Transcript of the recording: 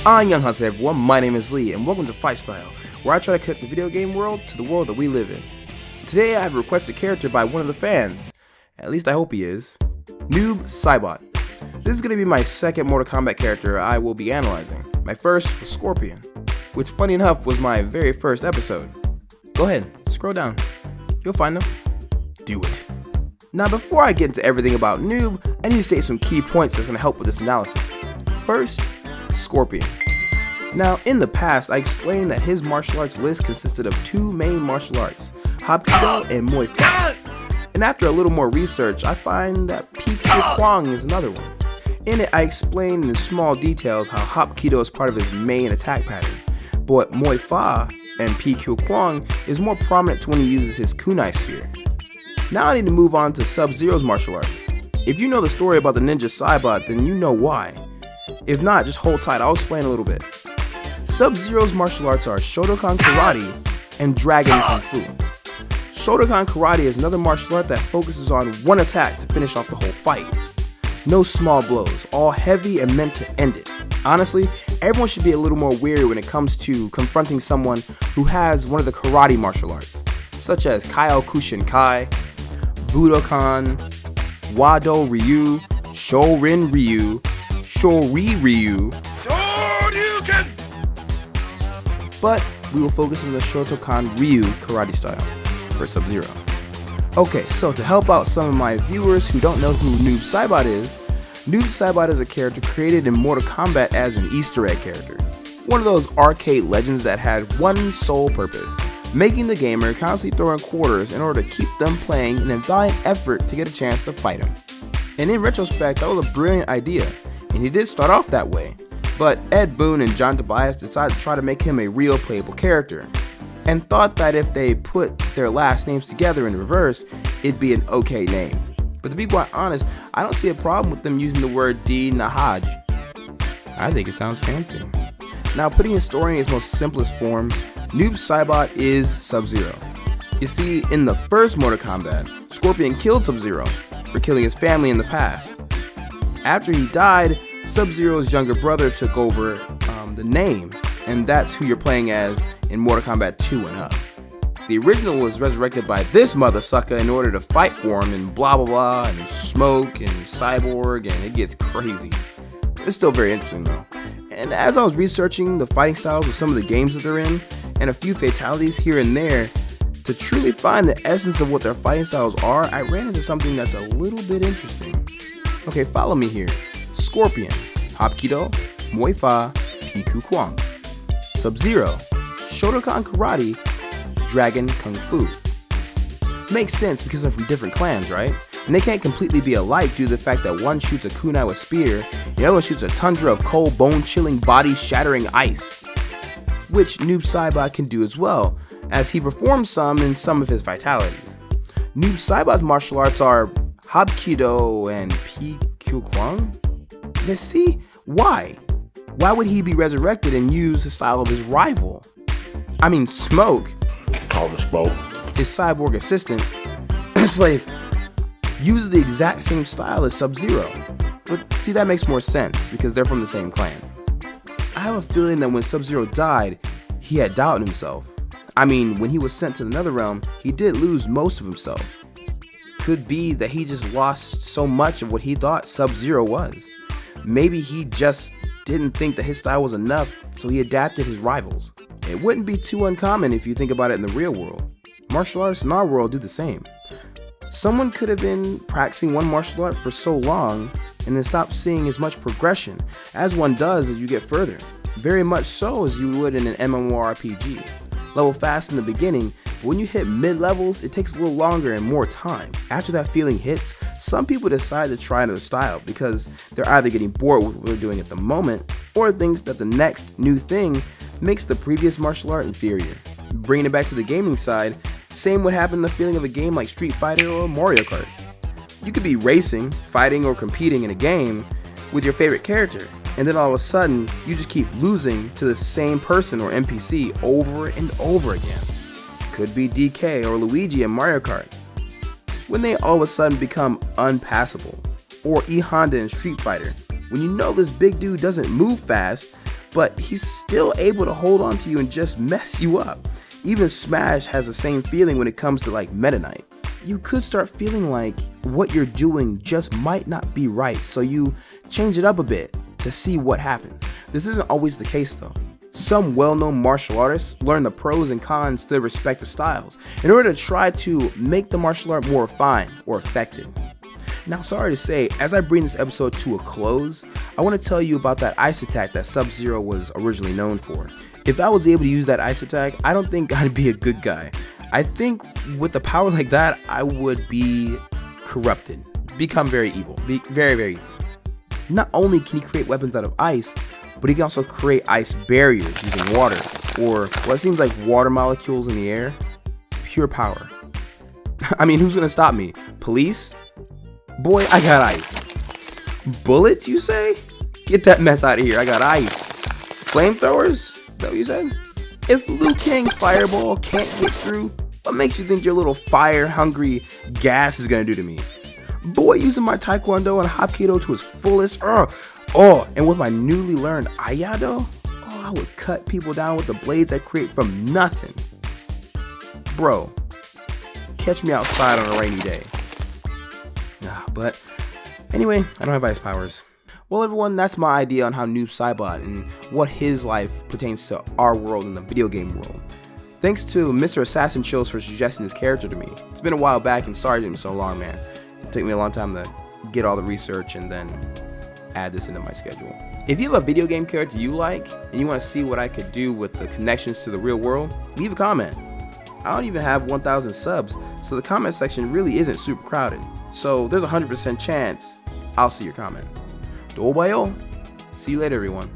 Annyeonghaseyo everyone, my name is Lee, and welcome to Fight Style, where I try to connect the video game world to the world that we live in. Today I have a requested character by one of the fans, at least I hope he is, Noob Saiboit. This is going to be my second Mortal Kombat character I will be analyzing. My first was Scorpion, which funny enough was my very first episode. Go ahead, scroll down, you'll find them. Do it. Now before I get into everything about Noob, I need to state some key points that's going to help with this analysis. First, Scorpion. Now, in the past, I explained that his martial arts list consisted of two main martial arts, Hapkido and Muay Thai. And after a little more research, I find that Kuen is another one. In it, I explained in small details how Hapkido is part of his main attack pattern, but Muay Thai and Kuen is more prominent to when he uses his kunai spear. Now I need to move on to Sub-Zero's martial arts. If you know the story about the ninja Saibot, then you know why. If not, just hold tight, I'll explain a little bit. Sub-Zero's martial arts are Shotokan Karate and Dragon Kung Fu. Shotokan Karate is another martial art that focuses on one attack to finish off the whole fight. No small blows, all heavy and meant to end it. Honestly, everyone should be a little more wary when it comes to confronting someone who has one of the karate martial arts, such as Kyokushin Kai, Budokan, Wado Ryu, Shorin Ryu, Shori Ryu, but we will focus on the Shotokan Ryu karate style for Sub-Zero. Okay, so to help out some of my viewers who don't know who Noob Saiboit is a character created in Mortal Kombat as an Easter egg character. One of those arcade legends that had one sole purpose, making the gamer constantly throwing quarters in order to keep them playing in a valiant effort to get a chance to fight him. And in retrospect, that was a brilliant idea, and he did start off that way. But Ed Boon and John Tobias decided to try to make him a real playable character, and thought that if they put their last names together in reverse, it'd be an okay name. But to be quite honest, I don't see a problem with them using the word D Nahaj. I think it sounds fancy. Now, putting his story in its most simplest form, Noob Saiboit is Sub-Zero. You see, in the first Mortal Kombat, Scorpion killed Sub-Zero for killing his family in the past. After he died, Sub-Zero's younger brother took over the name, and that's who you're playing as in Mortal Kombat 2 and up. The original was resurrected by this mother sucker in order to fight for him, and blah blah blah, and Smoke and Cyborg, and it gets crazy. It's still very interesting though. And as I was researching the fighting styles of some of the games that they're in, and a few fatalities here and there, to truly find the essence of what their fighting styles are, I ran into something that's a little bit interesting. Okay, follow me here. Scorpion, Hapkido, Muay Thai, Kuen. Sub-Zero, Shotokan Karate, Dragon Kung Fu. Makes sense because they're from different clans, right? And they can't completely be alike due to the fact that one shoots a kunai with spear, and the other one shoots a tundra of cold, bone-chilling, body-shattering ice, which Noob Saiboit can do as well, as he performs some in some of his fatalities. Noob Saiboit's martial arts are Hapkido and Kuen. Let's see, why? Why would he be resurrected and use the style of his rival? I mean, Smoke, his cyborg assistant, slave, uses the exact same style as Sub-Zero. But see, that makes more sense because they're from the same clan. I have a feeling that when Sub-Zero died, he had doubted himself. I mean, when he was sent to the Netherrealm, he did lose most of himself. Could be that he just lost so much of what he thought Sub-Zero was. Maybe he just didn't think that his style was enough, so he adapted his rivals. It wouldn't be too uncommon if you think about it in the real world. Martial artists in our world do the same. Someone could have been practicing one martial art for so long and then stopped seeing as much progression as one does as you get further. Very much so as you would in an MMORPG. Level fast in the beginning, but when you hit mid-levels, it takes a little longer and more time. After that feeling hits, some people decide to try another style because they're either getting bored with what they're doing at the moment or thinks that the next new thing makes the previous martial art inferior. Bringing it back to the gaming side, same would happen in the feeling of a game like Street Fighter or Mario Kart. You could be racing, fighting, or competing in a game with your favorite character, and then all of a sudden, you just keep losing to the same person or NPC over and over again. Could be DK or Luigi in Mario Kart. When they all of a sudden become unpassable, or E Honda in Street Fighter, when you know this big dude doesn't move fast, but he's still able to hold on to you and just mess you up. Even Smash has the same feeling when it comes to like Meta Knight. You could start feeling like what you're doing just might not be right, so you change it up a bit to see what happens. This isn't always the case though. Some well-known martial artists learn the pros and cons to their respective styles in order to try to make the martial art more refined or effective. Now, sorry to say, as I bring this episode to a close, I want to tell you about that ice attack that Sub-Zero was originally known for. If I was able to use that ice attack, I don't think I'd be a good guy. I think with a power like that, I would be corrupted, become very evil, be very, very evil. Not only can he create weapons out of ice, but he can also create ice barriers using water, or what seems like water molecules in the air. Pure power. I mean, who's gonna stop me? Police? Boy, I got ice. Bullets, you say? Get that mess out of here, I got ice. Flamethrowers? Is that what you said? If Liu Kang's fireball can't get through, what makes you think your little fire-hungry gas is gonna do to me? Boy, using my Taekwondo and Hapkido to its fullest, and with my newly learned Ayado, I would cut people down with the blades I create from nothing. Bro, catch me outside on a rainy day. But anyway, I don't have ice powers. Well, everyone, that's my idea on how Noob Saiboit and what his life pertains to our world in the video game world. Thanks to Mr. Assassin Chills for suggesting this character to me. It's been a while back and sorry it took me so long, man. It took me a long time to get all the research and then add this into my schedule. If you have a video game character you like and you want to see what I could do with the connections to the real world, leave a comment. I don't even have 1,000 subs, so the comment section really isn't super crowded. So there's a 100% chance I'll see your comment. Dobayo. See you later, everyone.